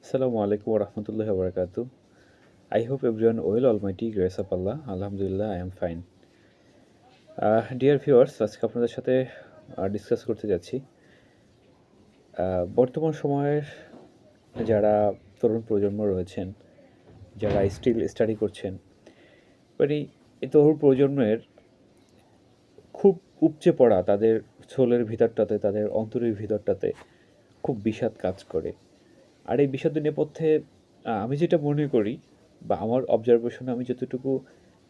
Assalamu alaikum wa rahmatullahi wa barakatuh. I hope everyone well, Almighty grace of Allah. Alhamdulillah, I am fine. Dear viewers, আজকে আপনাদের সাথে discuss করতে যাচ্ছি বর্তমান সময়ের যারা তরুণ প্রজন্ম রয়েছেন, যারা স্টিল স্টাডি করছেন, মানে এই তরুণ প্রজন্মের খুব উপচে পড়া তাদের সোলের ভিতরটাতে, তাদের অন্তরের ভিতরটাতে খুব বিষাদ কাজ করে। আর এই বিষাদের নেপথ্যে আমি যেটা মনে করি বা আমার অবজারভেশনে আমি যতটুকু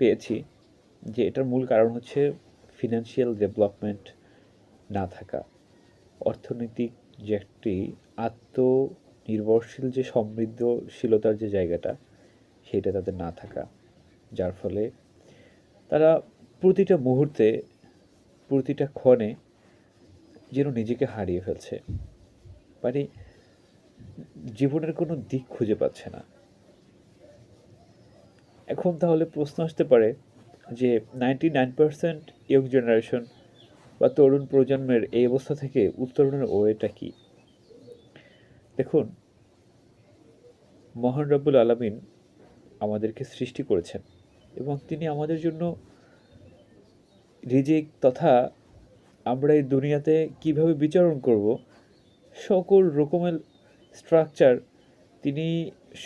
পেয়েছি যে এটার মূল কারণ হচ্ছে ফিনান্সিয়াল ডেভেলপমেন্ট না থাকা, অর্থনৈতিক যে একটি আত্মনির্ভরশীল যে সমৃদ্ধশীলতার যে জায়গাটা সেটা তাদের না থাকা, যার ফলে তারা প্রতিটা মুহূর্তে, প্রতিটা ক্ষণে যেন নিজেকে হারিয়ে ফেলছে, মানে জীবনের কোনো দিক খুঁজে পাচ্ছে না। এখন তাহলে প্রশ্ন আসতে পারে যে 99% ইয়ং জেনারেশন বা তরুণ প্রজন্মের এই অবস্থা থেকে উত্তরণের ওয়েটা কি? দেখুন, মহান রব্বুল আলামিন আমাদেরকে সৃষ্টি করেছেন এবং তিনি আমাদের জন্য রিজিক তথা আমরা এই দুনিয়াতে কিভাবে বিচরণ করব সকল রকমের স্ট্রাকচার তিনি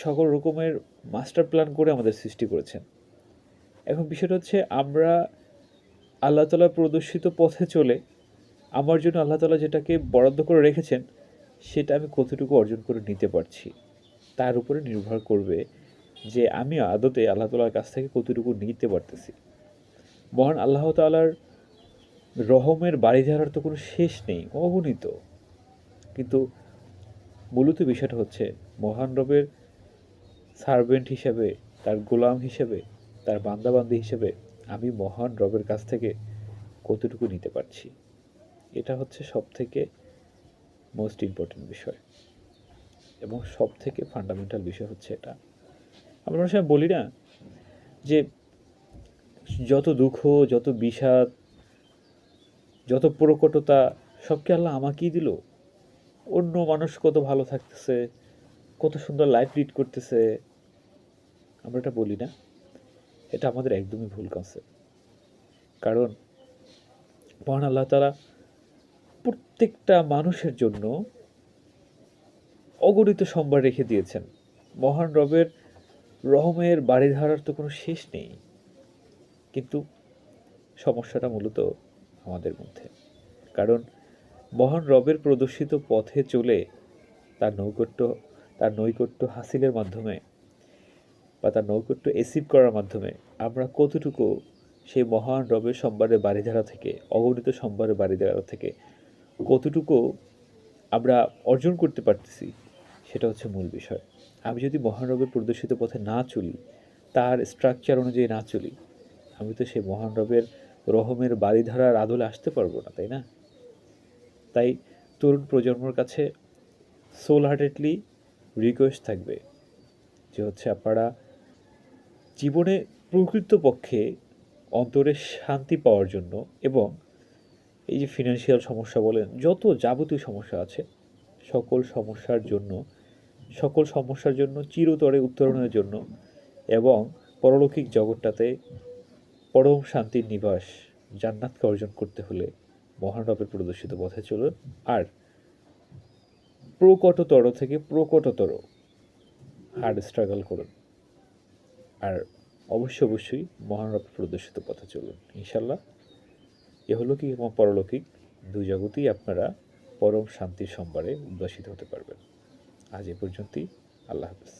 সকল রকমের মাস্টার প্ল্যান করে আমাদের সৃষ্টি করেছেন। এখন বিষয়টা হচ্ছে আমরা আল্লাহ তাআলা প্রদর্শিত পথে চলে আমার জন্য আল্লাহ তাআলা যেটাকে বরাদ্দ করে রেখেছেন সেটা আমি কতটুকু অর্জন করে নিতে পারছি তার উপরে নির্ভর করবে যে আমি আদতে আল্লাহ তাআলার কাছ থেকে কতটুকু নিতে পারতেছি। মহান আল্লাহ তাআলার রহমের বারিধারার তো কোনো শেষ নেই, অগণিত। কিন্তু মূলত বিষয়টা হচ্ছে মহান রবের সার্ভেন্ট হিসেবে, তার গোলাম হিসেবে, তার বান্দাবান্দি হিসেবে আমি মহান রবের কাছ থেকে কতটুকু নিতে পারছি, এটা হচ্ছে সবথেকে মোস্ট ইম্পর্টেন্ট বিষয় এবং সবথেকে ফান্ডামেন্টাল বিষয় হচ্ছে এটা। আমরা অনেক সময় বলি না যে যত দুঃখ, যত বিষাদ, যত প্রকটতা সব কি আল্লাহ আমাকেই দিল? অন্য মানুষ কত ভালো থাকতেছে, কত সুন্দর লাইফ লিড করতেছে, আমরা এটা বলি না? এটা আমাদের একদমই ভুল কনসেপ্ট। কারণ মহান আল্লাহ তাআলা প্রত্যেকটা মানুষের জন্য অগণিত সম্ভার রেখে দিয়েছেন। মহান রবের রহমের বারিধারার তো কোনো শেষ নেই। কিন্তু সমস্যাটা মূলত আমাদের মধ্যে। কারণ মহান রবের প্রদর্শিত পথে চলে তার নৈকট্য হাসিলের মাধ্যমে বা তার নৈকট্য অ্যাচিভ করার মাধ্যমে আমরা কতটুকু সেই মহান রবের সম্ভারের বারিধারা থেকে, অগণিত সম্ভারের বারিধারা থেকে কতটুকু আমরা অর্জন করতে পারতেছি সেটা হচ্ছে মূল বিষয়। আমি যদি মহান রবের প্রদর্শিত পথে না চলি, তার স্ট্রাকচার অনুযায়ী না চলি, আমি তো সেই মহান রবের রহমের বারিধারার আদলে আসতে পারবো না, তাই না? তাই তরুণ প্রজন্মের কাছে সোল হার্টেডলি রিকোয়েস্ট থাকবে যে হচ্ছে আপনারা জীবনে প্রকৃতপক্ষে অন্তরে শান্তি পাওয়ার জন্য এবং এই যে ফিনান্সিয়াল সমস্যা বলেন, যত যাবতীয় সমস্যা আছে সকল সমস্যার জন্য চিরতরে উত্তরণের জন্য এবং পরলৌকিক জগৎটাতে পরম শান্তির নিবাস জান্নাতকে অর্জন করতে হলে মহান রবের প্রদর্শিত পথে চলুন আর প্রকটতর থেকে প্রকটতর হার্ড স্ট্রাগল করুন আর অবশ্যই মহান রবের প্রদর্শিত পথে চলুন। ইনশাল্লাহ ইহলৌকিক এবং পরলৌকিক দুই জগতেই আপনারা পরম শান্তির সম্ভারে উদ্ভাসিত হতে পারবেন। আজ এ পর্যন্তই। আল্লাহ হাফেজ।